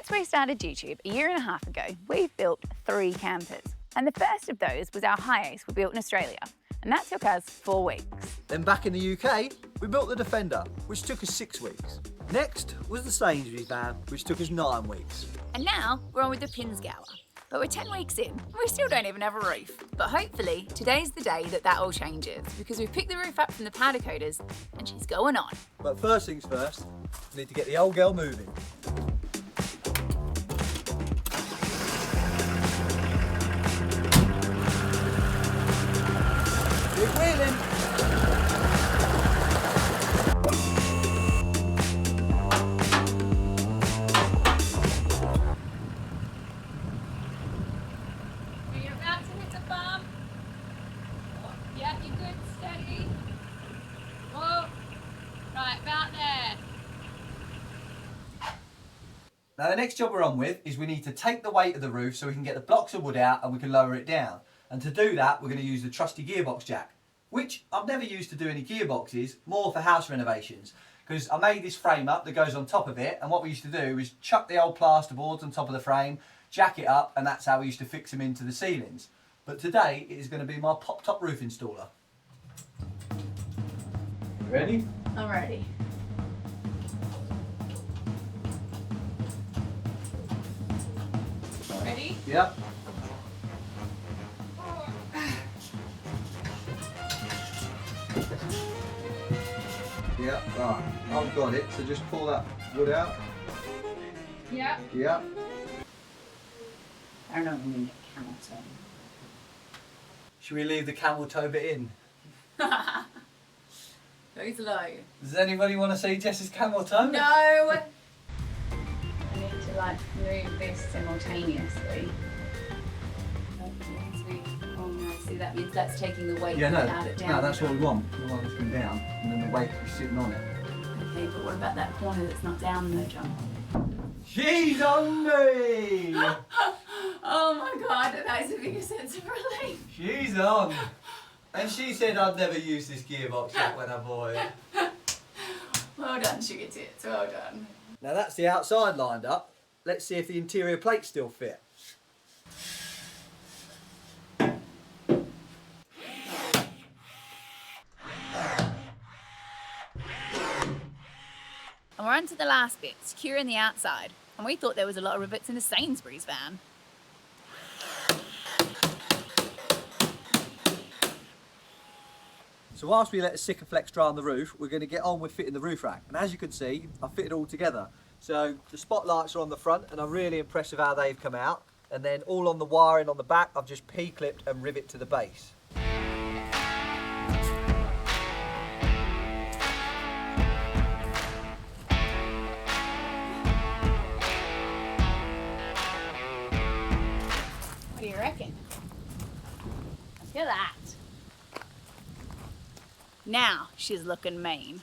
Since we started YouTube a year and a half ago, we've built 3 campers. And the first of those was our high ace we built in Australia. And that took us 4 weeks. Then back in the UK, we built the Defender, which took us 6 weeks. Next was the Sainsbury's van, which took us 9 weeks. And now we're on with the Pinsgower. But we're 10 weeks in, and we still don't even have a roof. But hopefully, today's the day that all changes, because we've picked the roof up from the powder coaters, and she's going on. But first things first, we need to get the old girl moving. Big wheeling. You're about to hit the bump. Yeah, you're good, steady. Whoa. Right, about there. Now the next job we're on with is we need to take the weight of the roof so we can get the blocks of wood out and we can lower it down. And to do that, we're going to use the trusty gearbox jack, which I've never used to do any gearboxes, more for house renovations. Because I made this frame up that goes on top of it, and what we used to do is chuck the old plasterboards on top of the frame, jack it up, and that's how we used to fix them into the ceilings. But today, it is going to be my pop-top roof installer. Ready? I'm ready. Ready? Yep. Yeah, right. I've got it, so just pull that wood out. Yeah. Yeah. I don't know if I'm going to get camel toe. Should we leave the camel toe bit in? Goes low. Does anybody want to see Jess's camel toe? No! I need to like move this simultaneously. Oh no, see that means that's taking the weight Yeah, no, out it down. no, that's what we want. We want it to come down and then the weight will be sitting on it. Okay, but what about that corner that's not down though, John? She's on me! Oh my god, that is a bigger sense of relief. She's on! And she said I'd never use this gearbox yet when I bought it. Well done, sugar tits, well done. Now that's the outside lined up. Let's see if the interior plates still fit. And we're on to the last bit, securing the outside. And we thought there was a lot of rivets in the Sainsbury's van. So whilst we let the Sikaflex dry on the roof, we're going to get on with fitting the roof rack. And as you can see, I've fitted it all together. So the spotlights are on the front and I'm really impressed with how they've come out. And then all on the wiring on the back, I've just P-clipped and rivet to the base. What do you reckon? Look at that. Now she's looking mean.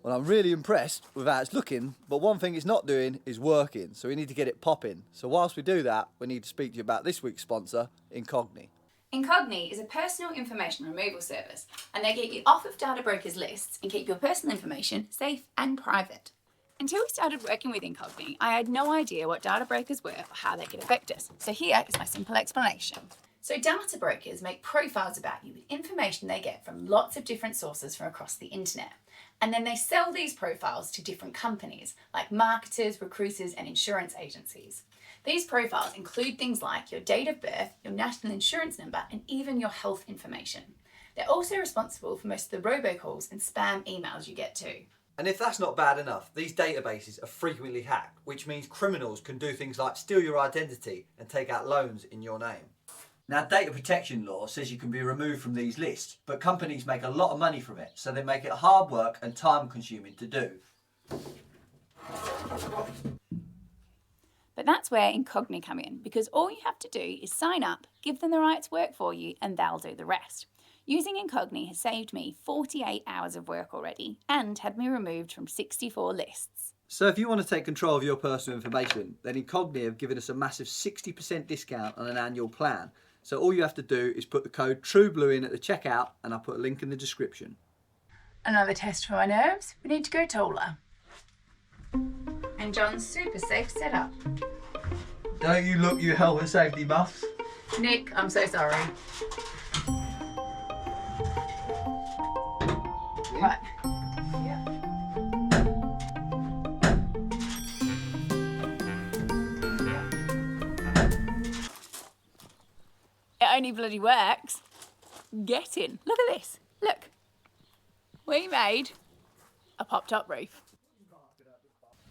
Well, I'm really impressed with how it's looking, but one thing it's not doing is working, so we need to get it popping. So whilst we do that, we need to speak to you about this week's sponsor, Incogni. Incogni is a personal information removal service, and they get you off of data brokers' lists and keep your personal information safe and private. Until we started working with Incogni, I had no idea what data brokers were or how they could affect us. So here is my simple explanation. So data brokers make profiles about you with information they get from lots of different sources from across the internet. And then they sell these profiles to different companies like marketers, recruiters, and insurance agencies. These profiles include things like your date of birth, your national insurance number, and even your health information. They're also responsible for most of the robocalls and spam emails you get too. And if that's not bad enough, these databases are frequently hacked, which means criminals can do things like steal your identity and take out loans in your name. Now, data protection law says you can be removed from these lists, but companies make a lot of money from it, so they make it hard work and time consuming to do. But that's where Incogni come in, because all you have to do is sign up, give them the right to work for you, and they'll do the rest. Using Incogni has saved me 48 hours of work already and had me removed from 64 lists. So if you want to take control of your personal information, then Incogni have given us a massive 60% discount on an annual plan. So all you have to do is put the code TRUEBLUE in at the checkout, and I'll put a link in the description. Another test for my nerves. We need to go taller. And John's super safe setup. Don't you look, you health and safety buffs. Nick, I'm so sorry. Right. Yeah. It only bloody works. Get in. Look at this. Look. We made a pop-top roof.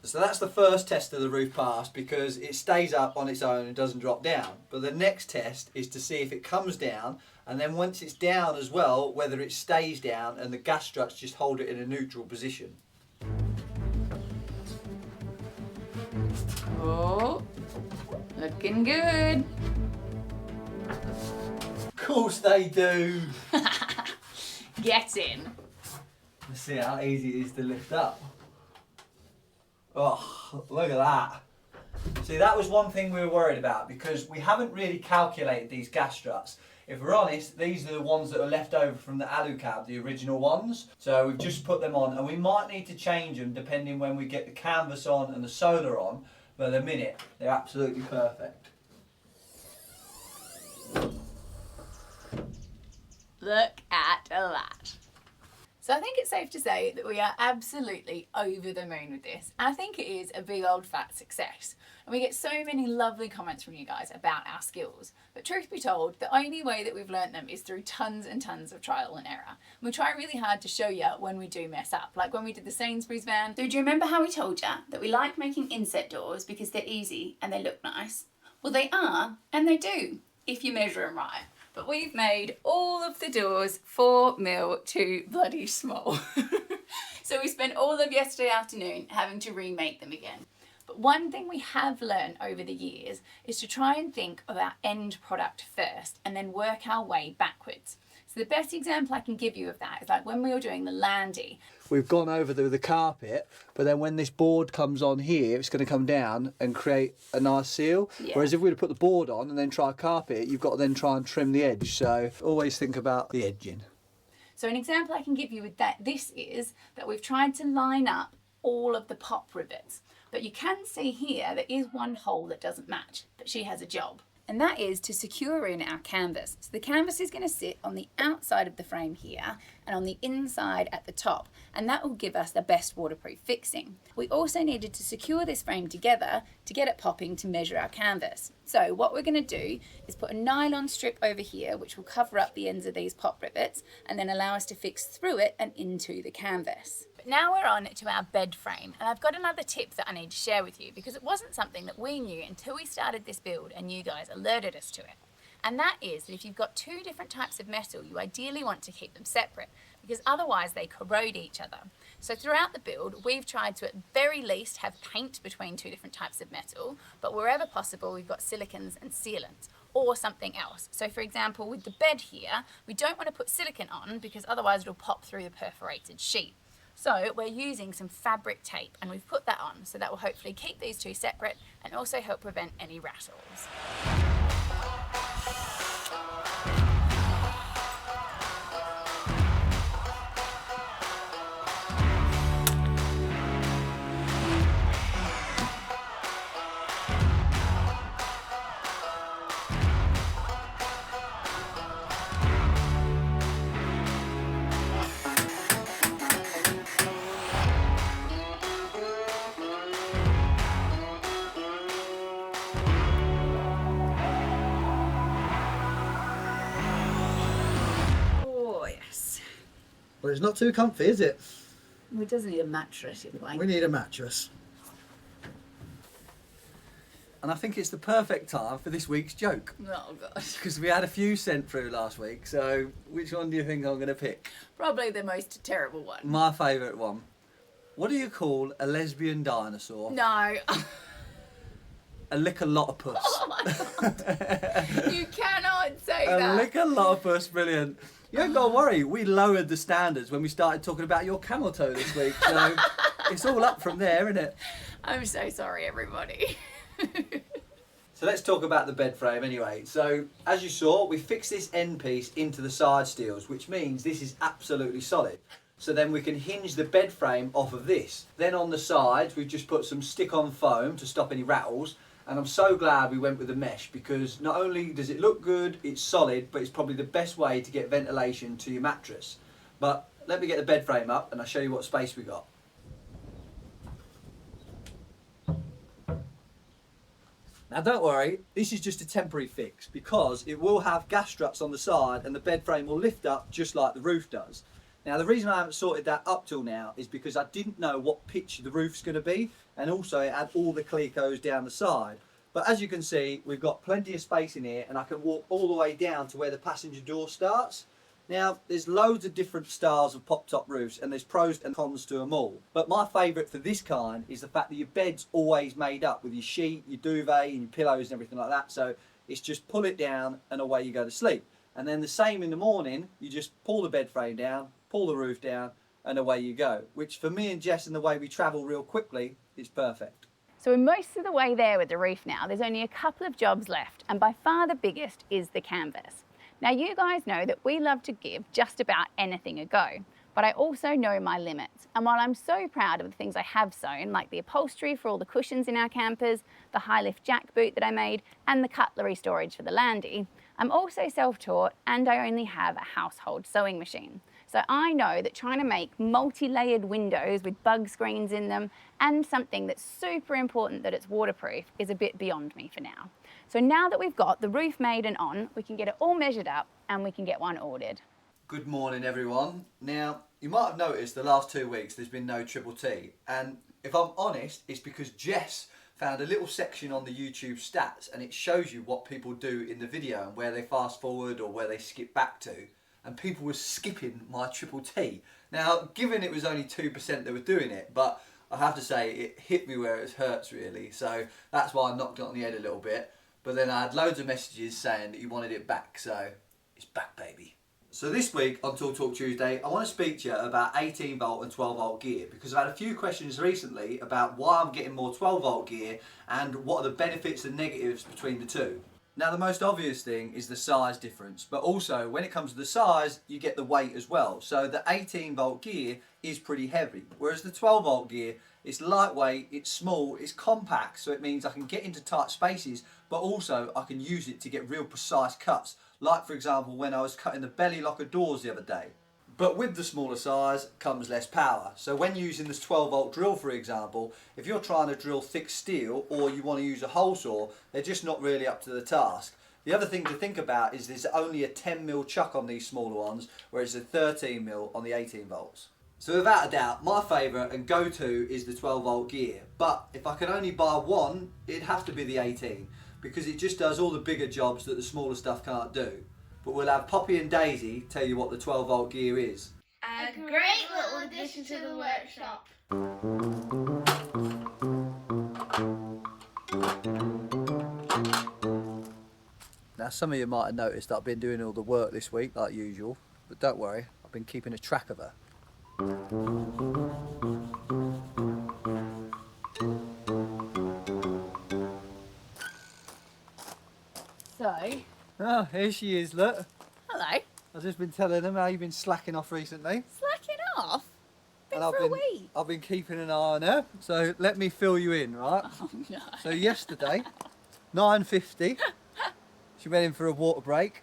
So that's the first test of the roof pass, because it stays up on its own and doesn't drop down. But the next test is to see if it comes down, and then once it's down as well, whether it stays down and the gas struts just hold it in a neutral position. Oh, looking good. Of course they do. Get in. Let's see how easy it is to lift up. Oh, look at that. See, that was one thing we were worried about, because we haven't really calculated these gas struts. If we're honest, these are the ones that are left over from the Alucab, the original ones. So we've just put them on, and we might need to change them depending when we get the canvas on and the solar on. But at the minute, they're absolutely perfect. Look at that. So I think it's safe to say that we are absolutely over the moon with this. And I think it is a big old fat success. And we get so many lovely comments from you guys about our skills. But truth be told, the only way that we've learnt them is through tons and tons of trial and error. And we try really hard to show you when we do mess up, like when we did the Sainsbury's van. So do you remember how we told you that we like making inset doors because they're easy and they look nice? Well, they are, and they do, if you measure them right. But we've made all of the doors 4mm too bloody small. So we spent all of yesterday afternoon having to remake them again. But one thing we have learned over the years is to try and think of our end product first and then work our way backwards. So the best example I can give you of that is like when we were doing the Landy. We've gone over the carpet, but then when this board comes on here, it's going to come down and create a nice seal. Yeah. Whereas if we were to put the board on and then try carpet, you've got to then try and trim the edge. So always think about the edging. So an example I can give you with this is that we've tried to line up all of the pop rivets. But you can see here there is one hole that doesn't match, but she has a job. And that is to secure in our canvas. So the canvas is going to sit on the outside of the frame here and on the inside at the top, and that will give us the best waterproof fixing. We also needed to secure this frame together to get it popping to measure our canvas. So what we're going to do is put a nylon strip over here which will cover up the ends of these pop rivets and then allow us to fix through it and into the canvas. But now we're on to our bed frame, and I've got another tip that I need to share with you because it wasn't something that we knew until we started this build and you guys alerted us to it. And that is that if you've got two different types of metal, you ideally want to keep them separate because otherwise they corrode each other. So throughout the build, we've tried to at very least have paint between two different types of metal, but wherever possible, we've got silicons and sealants or something else. So for example, with the bed here, we don't want to put silicone on because otherwise it'll pop through the perforated sheet. So we're using some fabric tape and we've put that on, so that will hopefully keep these two separate and also help prevent any rattles. Well, it's not too comfy, is it? We doesn't need a mattress, you're playing. We need a mattress. And I think it's the perfect time for this week's joke. Oh gosh. Because we had a few sent through last week, so which one do you think I'm going to pick? Probably the most terrible one. My favourite one. What do you call a lesbian dinosaur? No. A lick-a-lot-a-puss. Oh my god. You cannot say that. A lick-a-lot-a-puss, brilliant. You ain't got to worry, we lowered the standards when we started talking about your camel toe this week, so It's all up from there, isn't it? I'm so sorry, everybody. So let's talk about the bed frame anyway. So as you saw, we fixed this end piece into the side steels, which means this is absolutely solid. So then we can hinge the bed frame off of this. Then on the sides, we've just put some stick-on foam to stop any rattles. And I'm so glad we went with the mesh, because not only does it look good, it's solid, but it's probably the best way to get ventilation to your mattress. But let me get the bed frame up and I'll show you what space we got. Now don't worry, this is just a temporary fix, because it will have gas struts on the side and the bed frame will lift up just like the roof does. Now the reason I haven't sorted that up till now is because I didn't know what pitch the roof's going to be, and also it had all the clecos down the side. But as you can see, we've got plenty of space in here and I can walk all the way down to where the passenger door starts. Now, there's loads of different styles of pop-top roofs and there's pros and cons to them all. But my favourite for this kind is the fact that your bed's always made up with your sheet, your duvet and your pillows and everything like that. So it's just pull it down and away you go to sleep. And then the same in the morning, you just pull the bed frame down, pull the roof down and away you go. Which for me and Jess and the way we travel real quickly is perfect. So we're most of the way there with the roof now. There's only a couple of jobs left, and by far the biggest is the canvas. Now you guys know that we love to give just about anything a go, but I also know my limits. And while I'm so proud of the things I have sewn, like the upholstery for all the cushions in our campers, the high lift jack boot that I made, and the cutlery storage for the landy, I'm also self-taught and I only have a household sewing machine. So I know that trying to make multi-layered windows with bug screens in them and something that's super important that it's waterproof is a bit beyond me for now. So now that we've got the roof made and on, we can get it all measured up and we can get one ordered. Good morning everyone. Now, you might have noticed the last 2 weeks there's been no Triple T, and if I'm honest, it's because Jess found a little section on the YouTube stats and it shows you what people do in the video and where they fast forward or where they skip back to. And people were skipping my Triple T. Now, given it was only 2% that were doing it, but I have to say it hit me where it hurts really, so that's why I knocked it on the head a little bit. But then I had loads of messages saying that you wanted it back, so it's back, baby. So this week on Tool Talk Tuesday, I want to speak to you about 18 volt and 12 volt gear, because I've had a few questions recently about why I'm getting more 12 volt gear and what are the benefits and negatives between the two. Now the most obvious thing is the size difference, but also when it comes to the size, you get the weight as well. So the 18 volt gear is pretty heavy, whereas the 12 volt gear, it's lightweight, it's small, it's compact, so it means I can get into tight spaces, but also I can use it to get real precise cuts, like for example when I was cutting the belly locker doors the other day. But with the smaller size comes less power. So when using this 12 volt drill, for example, if you're trying to drill thick steel or you want to use a hole saw, they're just not really up to the task. The other thing to think about is there's only a 10mm chuck on these smaller ones, whereas a 13mm on the 18 volts. So without a doubt, my favourite and go-to is the 12 volt gear. But if I could only buy one, it'd have to be the 18, because it just does all the bigger jobs that the smaller stuff can't do. But we'll have Poppy and Daisy tell you what the 12 volt gear is. A great little addition to the workshop. Now some of you might have noticed that I've been doing all the work this week like usual, but don't worry, I've been keeping a track of her. So, Oh, here she is, look. hello. I've just been telling them how you've been slacking off recently. Slacking off? Been And for a week. I've been keeping an eye on her, so let me fill you in, right? Oh no. So yesterday, 9:50, she went in for a water break.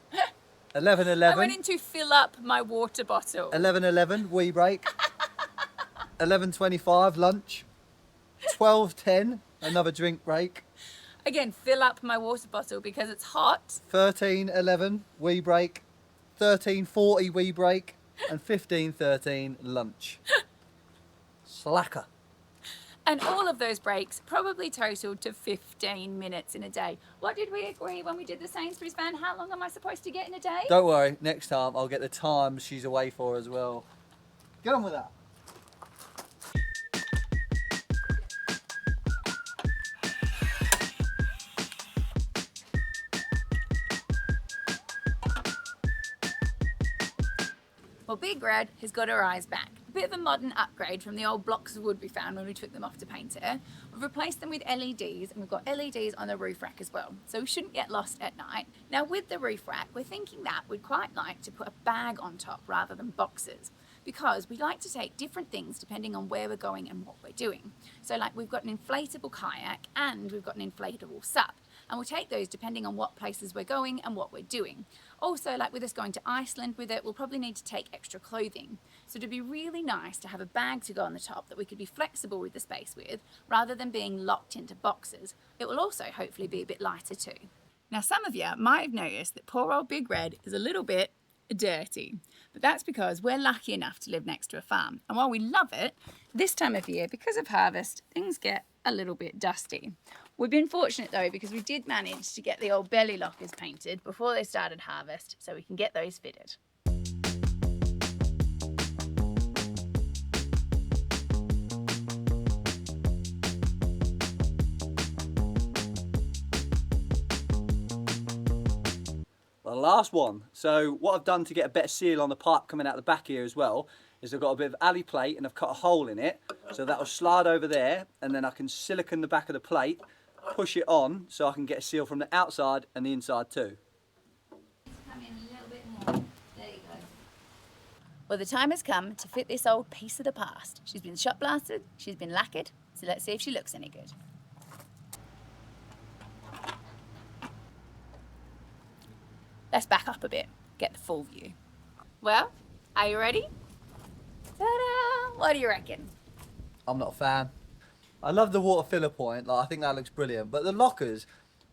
11:11. I went in to fill up my water bottle. 11:11 wee break. 11:25 lunch. 12:10 another drink break. Again, fill up my water bottle because it's hot. 13:11 wee break. 13:40 wee break, and 15:13 lunch. Slacker. And all of those breaks probably totaled to 15 minutes in a day. What did we agree when we did the Sainsbury's van? How long am I supposed to get in a day? Don't worry, next time I'll get the times she's away for as well. Get on with that. Well, Big Red has got her eyes back. A bit of a modern upgrade from the old blocks of wood we found when we took them off to paint it. We've replaced them with LEDs, and we've got LEDs on the roof rack as well, so we shouldn't get lost at night. Now with the roof rack, we're thinking that we'd quite like to put a bag on top rather than boxes, because we like to take different things depending on where we're going and what we're doing. So like we've got an inflatable kayak and we've got an inflatable SUP, and we'll take those depending on what places we're going and what we're doing. Also, like with us going to Iceland with it, we'll probably need to take extra clothing. So it'd be really nice to have a bag to go on the top that we could be flexible with the space with, rather than being locked into boxes. It will also hopefully be a bit lighter too. Now some of you might have noticed that poor old Big Red is a little bit dirty, but that's because we're lucky enough to live next to a farm, and while we love it, this time of year, because of harvest, things get a little bit dusty. We've been fortunate though, because we did manage to get the old belly lockers painted before they started harvest, so we can get those fitted. The last one. So what I've done to get a better seal on the pipe coming out the back here as well is I've got a bit of alley plate and I've cut a hole in it, so that'll slide over there, and then I can silicone the back of the plate, push it on so I can get a seal from the outside and the inside too. Come in a little bit more. There you go. Well, the time has come to fit this old piece of the past. She's been shot blasted, she's been lacquered, so let's see if she looks any good. Let's back up a bit, get the full view. Well, are you ready? Ta-da! What do you reckon? I'm not a fan. I love the water filler point, like, I think that looks brilliant, but the lockers,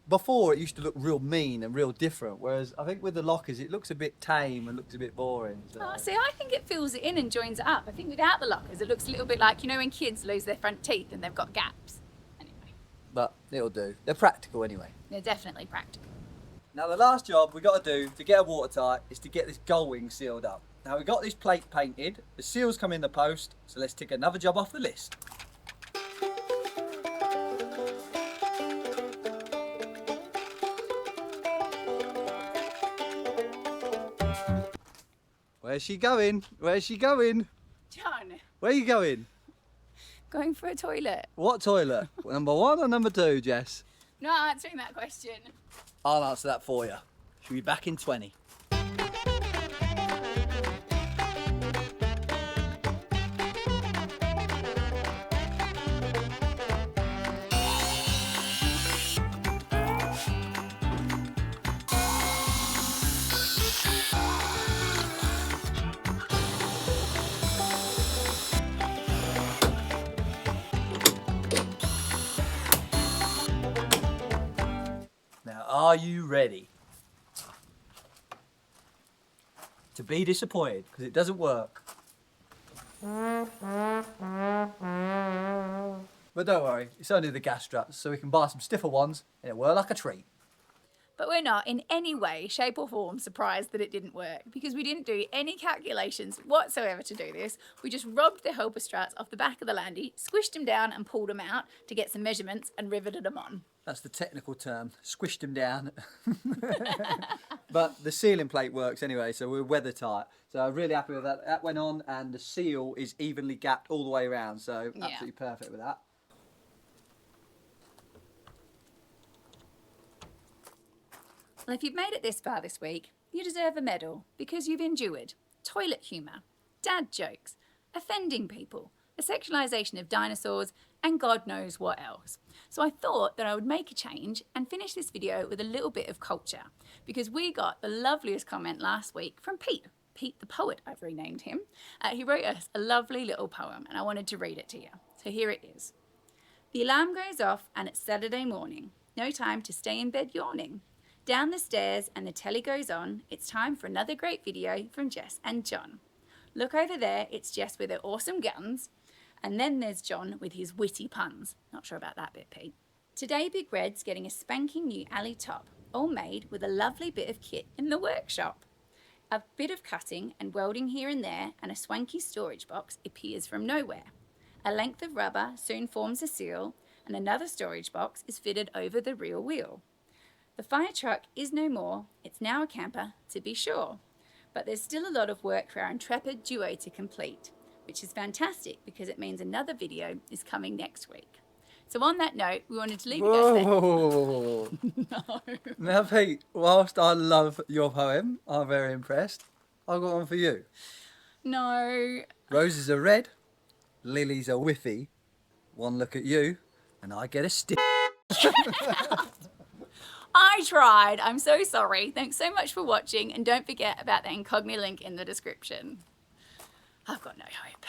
before it used to look real mean and real different, whereas I think with the lockers it looks a bit tame and looks a bit boring. So. Oh, see, I think it fills it in and joins it up. I think without the lockers it looks a little bit like, you know, when kids lose their front teeth and they've got gaps. Anyway. But it'll do. They're practical anyway. They're definitely practical. Now the last job we got to do to get it watertight is to get this gull wing sealed up. Now we got this plate painted, the seals come in the post, so let's tick another job off the list. Where's she going? Where's she going? John, Where are you going? going for a toilet. What toilet? Number 1 or number 2, Jess? Not answering that question. I'll answer that for you. She'll be back in 20. Now, are you ready to be disappointed because it doesn't work? But don't worry, it's only the gas struts, so we can buy some stiffer ones and it'll work like a treat. But we're not in any way, shape or form surprised that it didn't work, because we didn't do any calculations whatsoever to do this. We just robbed the helper struts off the back of the landy, squished them down and pulled them out to get some measurements and riveted them on. That's the technical term, squished them down. But the sealing plate works anyway, so we're weather tight. So I'm really happy with that. That went on and the seal is evenly gapped all the way around, so absolutely perfect with that. Well, if you've made it this far this week, you deserve a medal because you've endured toilet humour, dad jokes, offending people, the sexualisation of dinosaurs, and God knows what else. So I thought that I would make a change and finish this video with a little bit of culture, because we got the loveliest comment last week from Pete. Pete the poet, I've renamed him. He wrote us a lovely little poem and I wanted to read it to you. So here it is. The alarm goes off and it's Saturday morning. No time to stay in bed yawning. Down the stairs and the telly goes on. It's time for another great video from Jess and John. Look over there, it's Jess with her awesome guns. And then there's John with his witty puns. Not sure about that bit, Pete. Today Big Red's getting a spanking new alley top, all made with a lovely bit of kit in the workshop. A bit of cutting and welding here and there, and a swanky storage box appears from nowhere. A length of rubber soon forms a seal, and another storage box is fitted over the rear wheel. The fire truck is no more, it's now a camper, to be sure. But there's still a lot of work for our intrepid duo to complete. which is fantastic because it means another video is coming next week. So on that note, we wanted to leave you guys there. Whoa. No. Now, Pete, whilst I love your poem, I'm very impressed. I've got one for you. No. Roses are red, lilies are whiffy. One look at you, and I get a stick. I tried. I'm so sorry. Thanks so much for watching, and don't forget about the Incogni link in the description. I've got no hope.